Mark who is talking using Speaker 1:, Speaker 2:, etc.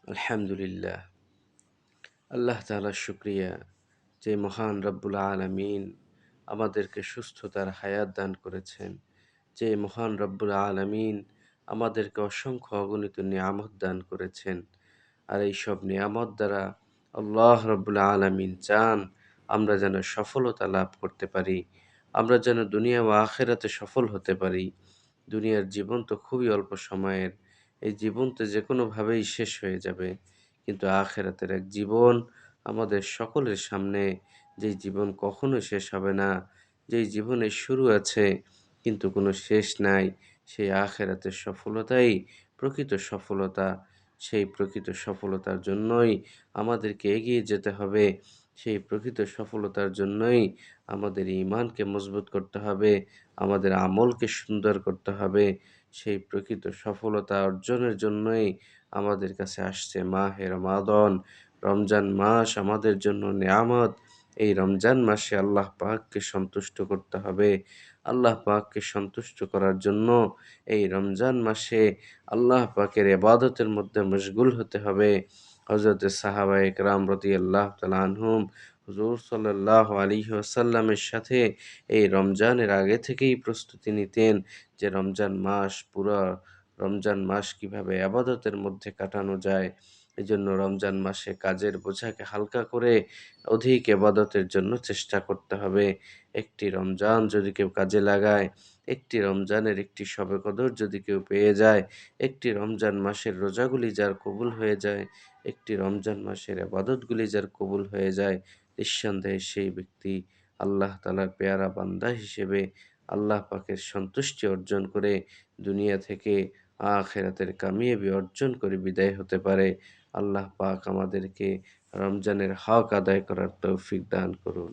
Speaker 1: আলহামদুলিল্লাহ। আল্লাহ তাআলার শুকরিয়া যে মহান রব্বুল আলামিন আমাদেরকে সুস্থতার হায়াত দান করেছেন। যে মহান রব্বুল আলামিন আমাদেরকে অসংখ্য অগণিত নিয়ামত দান করেছেন। আর এইসব নিয়ামত দ্বারা আল্লাহ রব্বুল আলামিন চান আমরা যেন সফলতা লাভ করতে পারি। আমরা যেন দুনিয়া ও আখিরাতে সফল হতে পারি। দুনিয়ার জীবন তো খুবই অল্প সময়ের। এই জীবন তো যেকোনোভাবেই শেষ হয়ে যাবে। কিন্তু আখিরাতের এক জীবন আমাদের সকলের সামনে, যেই জীবন কখনো শেষ হবে না, যেই জীবনের শুরু আছে কিন্তু কোনো শেষ নাই, সেই আখিরাতের সফলতাই প্রকৃত সফলতা। সেই প্রকৃত সফলতার জন্যই আমাদেরকে এগিয়ে যেতে হবে। সেই প্রকৃত সফলতার জন্যই আমাদের ঈমানকে মজবুত করতে হবে, আমাদের আমলকে সুন্দর করতে হবে। সেই প্রকৃত সফলতা অর্জনের জন্যই আমাদের কাছে আসছে মাহে রমাদান। রমজান মাস আমাদের জন্য নেয়ামত। এই রমজান মাসে আল্লাহ পাককে সন্তুষ্ট করতে হবে। আল্লাহ পাককে সন্তুষ্ট করার জন্য এই রমজান মাসে আল্লাহ পাকের ইবাদতের মধ্যে মশগুল হতে হবে। হযরতে সাহাবায়ে কেরাম রাদিয়াল্লাহু তাআলা আনহুম হুজুর সাল্লাল্লাহু আলাইহি ওয়াসাল্লামের সাথে এই রমজানের আগে থেকেই প্রস্তুতি নিতেন যে রমজান মাস, পুরা রমজান মাস কিভাবে ইবাদতের মধ্যে কাটানো যায়। এজন্য রমজান মাসে কাজের বোঝাকে হালকা করে অধিক ইবাদতের জন্য চেষ্টা করতে হবে। একটি রমজান যদি কেউ কাজে লাগায়, একটি রমজানের একটি শবে কদর যদি কেউ পেয়ে যায়, একটি রমজান মাসের রোজাগুলি যার কবুল হয়ে যায়, একটি রমজান মাসের ইবাদতগুলি যার কবুল হয়ে যায়, নিঃসন্দেহে সেই ব্যক্তি আল্লাহ তাআলার পেয়ারা বান্দা হিসেবে আল্লাহ পাকের সন্তুষ্টি অর্জন করে দুনিয়া থেকে আখিরাতের কামিয়াবি অর্জন করে বিদায় হতে পারে। আল্লাহ পাক আমাদেরকে রমজানের হক আদায় করার তৌফিক দান করুন।